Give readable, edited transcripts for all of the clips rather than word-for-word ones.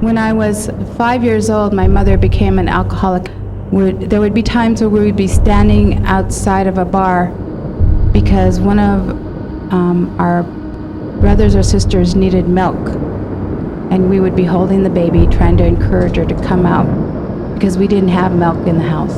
When I was 5 years old, my mother became an alcoholic. There would be times where we would be standing outside of a bar because one of our brothers or sisters needed milk, and we would be holding the baby, trying to encourage her to come out because we didn't have milk in the house.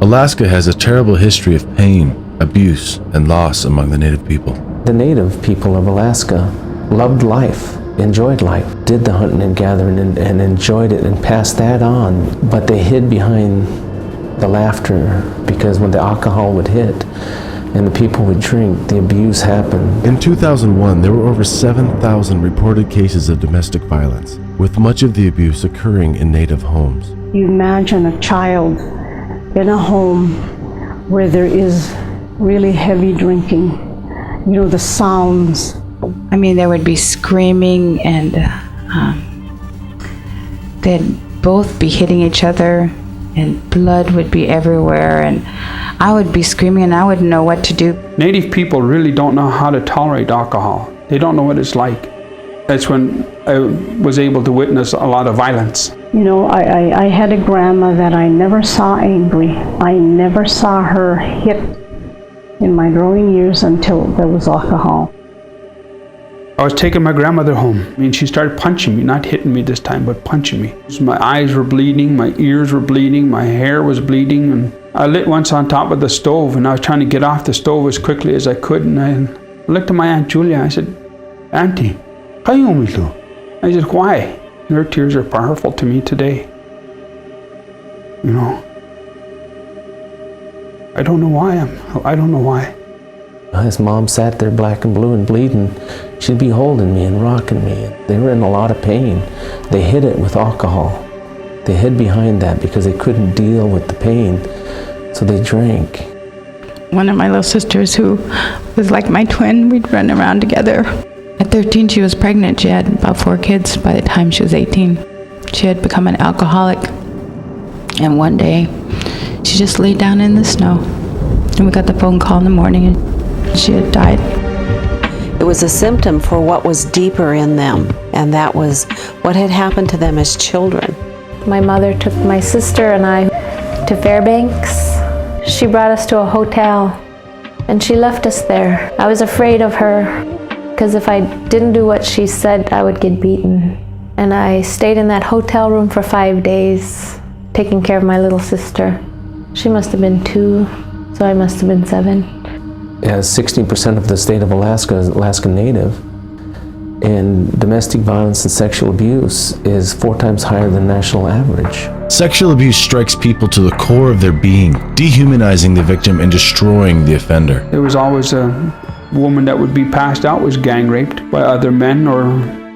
Alaska has a terrible history of pain, abuse, and loss among the Native people. The Native people of Alaska loved life, enjoyed life, did the hunting and gathering and enjoyed it and passed that on, but they hid behind the laughter because when the alcohol would hit and the people would drink, the abuse happened. In 2001, there were over 7,000 reported cases of domestic violence, with much of the abuse occurring in Native homes. You imagine a child in a home where there is really heavy drinking, you know, the sounds. I mean, there would be screaming, and they'd both be hitting each other, and blood would be everywhere, and I would be screaming and I wouldn't know what to do. Native people really don't know how to tolerate alcohol. They don't know what it's like. That's when I was able to witness a lot of violence. You know, I had a grandma that I never saw angry. I never saw her hit in my growing years until there was alcohol. I was taking my grandmother home. I mean, she started punching me, not hitting me this time, but punching me. My eyes were bleeding, my ears were bleeding, my hair was bleeding. And I lit once on top of the stove, and I was trying to get off the stove as quickly as I could. And I looked at my Aunt Julia. I said, "Auntie, how you want me to?" I said, "Why?" And her tears are powerful to me today. You know, I don't know why. I don't know why. His mom sat there black and blue and bleeding. She'd be holding me and rocking me. They were in a lot of pain. They hid it with alcohol. They hid behind that because they couldn't deal with the pain, so they drank. One of my little sisters, who was like my twin, we'd run around together. At 13, she was pregnant. She had about 4 kids by the time she was 18. She had become an alcoholic. And one day, she just laid down in the snow. And we got the phone call in the morning, and she had died. It was a symptom for what was deeper in them, and that was what had happened to them as children. My mother took my sister and I to Fairbanks. She brought us to a hotel, and she left us there. I was afraid of her, because if I didn't do what she said, I would get beaten. And I stayed in that hotel room for 5 days, taking care of my little sister. She must have been 2, so I must have been 7. 16% of the state of Alaska is Alaskan Native, and domestic violence and sexual abuse is 4 times higher than national average. Sexual abuse strikes people to the core of their being, dehumanizing the victim and destroying the offender. There was always a woman that would be passed out, was gang raped by other men or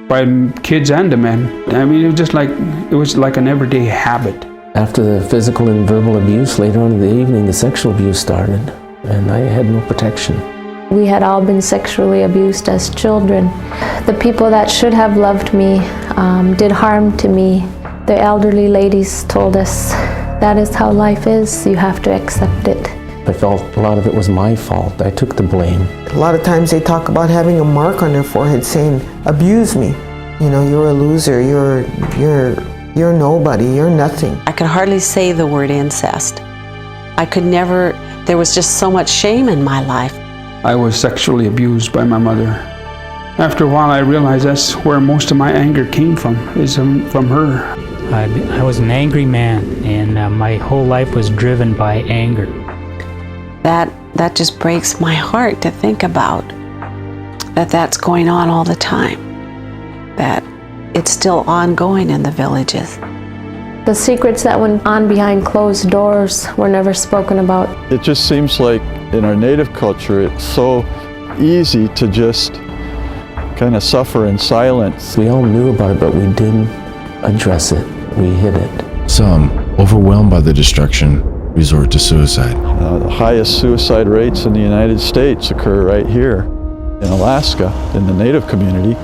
by kids and the men. I mean, it was like an everyday habit. After the physical and verbal abuse, later on in the evening, the sexual abuse started, and I had no protection. We had all been sexually abused as children. The people that should have loved me did harm to me. The elderly ladies told us, that is how life is, you have to accept it. I felt a lot of it was my fault. I took the blame. A lot of times they talk about having a mark on their forehead saying, abuse me. You know, you're a loser, you're nobody, you're nothing. I could hardly say the word incest. I could never, there was just so much shame in my life. I was sexually abused by my mother. After a while, I realized that's where most of my anger came from, is from her. I was an angry man, and my whole life was driven by anger. That just breaks my heart to think about, that's going on all the time, that it's still ongoing in the villages. The secrets that went on behind closed doors were never spoken about. It just seems like in our Native culture, it's so easy to just kind of suffer in silence. We all knew about it, but we didn't address it. We hid it. Some, overwhelmed by the destruction, resort to suicide. The highest suicide rates in the United States occur right here in Alaska, in the Native community.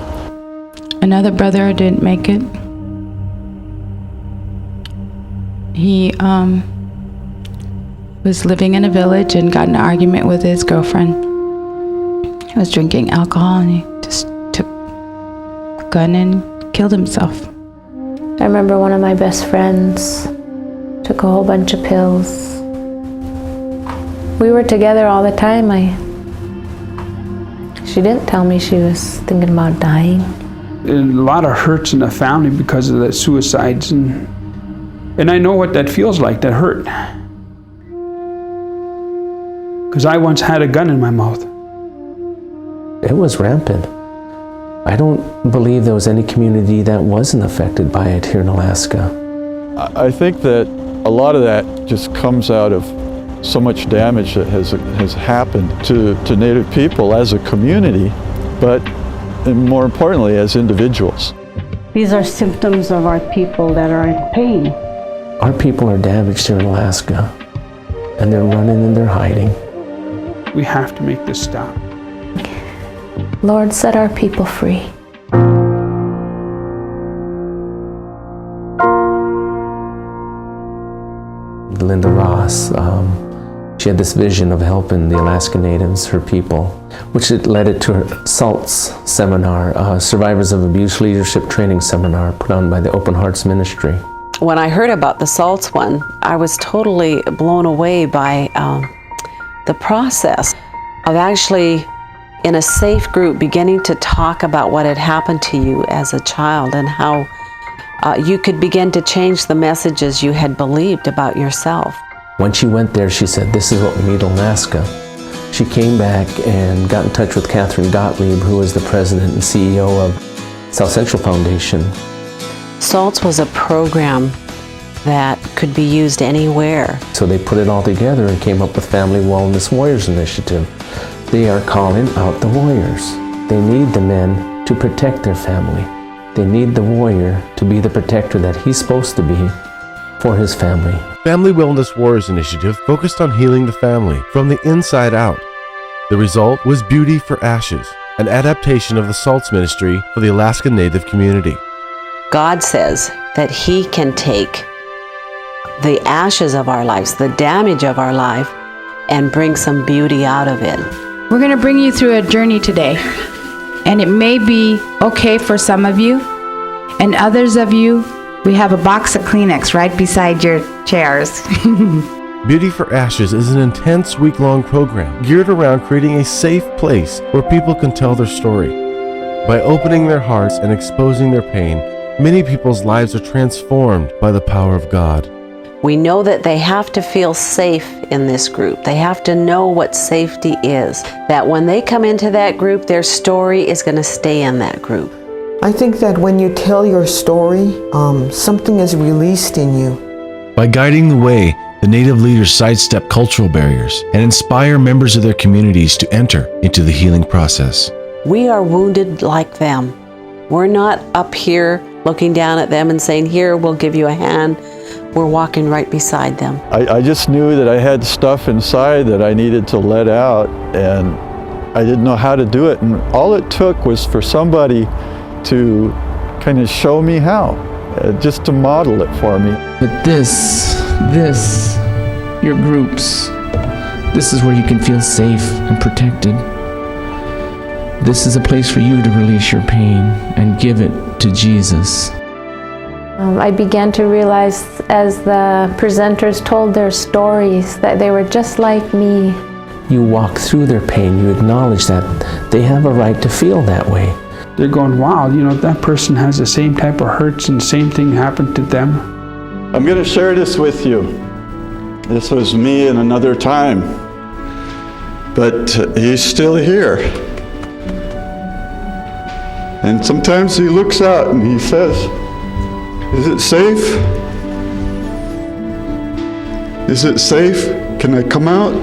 Another brother didn't make it. He was living in a village and got in an argument with his girlfriend. He was drinking alcohol and he just took a gun and killed himself. I remember one of my best friends took a whole bunch of pills. We were together all the time. She didn't tell me she was thinking about dying. A lot of hurts in the family because of the suicides, and I know what that feels like, that hurt. Because I once had a gun in my mouth. It was rampant. I don't believe there was any community that wasn't affected by it here in Alaska. I think that a lot of that just comes out of so much damage that has happened to Native people as a community, but and more importantly, as individuals. These are symptoms of our people that are in pain. Our people are damaged here in Alaska, and they're running and they're hiding. We have to make this stop. Lord, set our people free. Linda Ross, she had this vision of helping the Alaska Natives, her people, which it led it to her SALTS seminar, Survivors of Abuse Leadership Training Seminar, put on by the Open Hearts Ministry. When I heard about the SALTS one, I was totally blown away by the process of actually, in a safe group, beginning to talk about what had happened to you as a child and how you could begin to change the messages you had believed about yourself. When she went there, she said, "This is what we need in Alaska." She came back and got in touch with Catherine Gottlieb, who was the president and CEO of Southcentral Foundation. SALTS was a program that could be used anywhere. So they put it all together and came up with Family Wellness Warriors Initiative. They are calling out the warriors. They need the men to protect their family. They need the warrior to be the protector that he's supposed to be for his family. Family Wellness Warriors Initiative focused on healing the family from the inside out. The result was Beauty for Ashes, an adaptation of the SALTS ministry for the Alaska Native community. God says that He can take the ashes of our lives, the damage of our life, and bring some beauty out of it. We're going to bring you through a journey today, and it may be okay for some of you, and others of you, we have a box of Kleenex right beside your chairs. Beauty for Ashes is an intense week-long program geared around creating a safe place where people can tell their story. By opening their hearts and exposing their pain, many people's lives are transformed by the power of God. We know that they have to feel safe in this group. They have to know what safety is. That when they come into that group, their story is going to stay in that group. I think that when you tell your story, something is released in you. By guiding the way, the Native leaders sidestep cultural barriers and inspire members of their communities to enter into the healing process. We are wounded like them. We're not up here looking down at them and saying, "Here, we'll give you a hand." We're walking right beside them. I just knew that I had stuff inside that I needed to let out, and I didn't know how to do it. And all it took was for somebody to kind of show me how, just to model it for me. But this, your groups, this is where you can feel safe and protected. This is a place for you to release your pain and give it to Jesus. I began to realize as the presenters told their stories that they were just like me. You walk through their pain, you acknowledge that they have a right to feel that way. They're going, wow, that person has the same type of hurts and the same thing happened to them. I'm going to share this with you. This was me in another time, but he's still here. And sometimes he looks out and he says, "Is it safe? Is it safe? Can I come out?"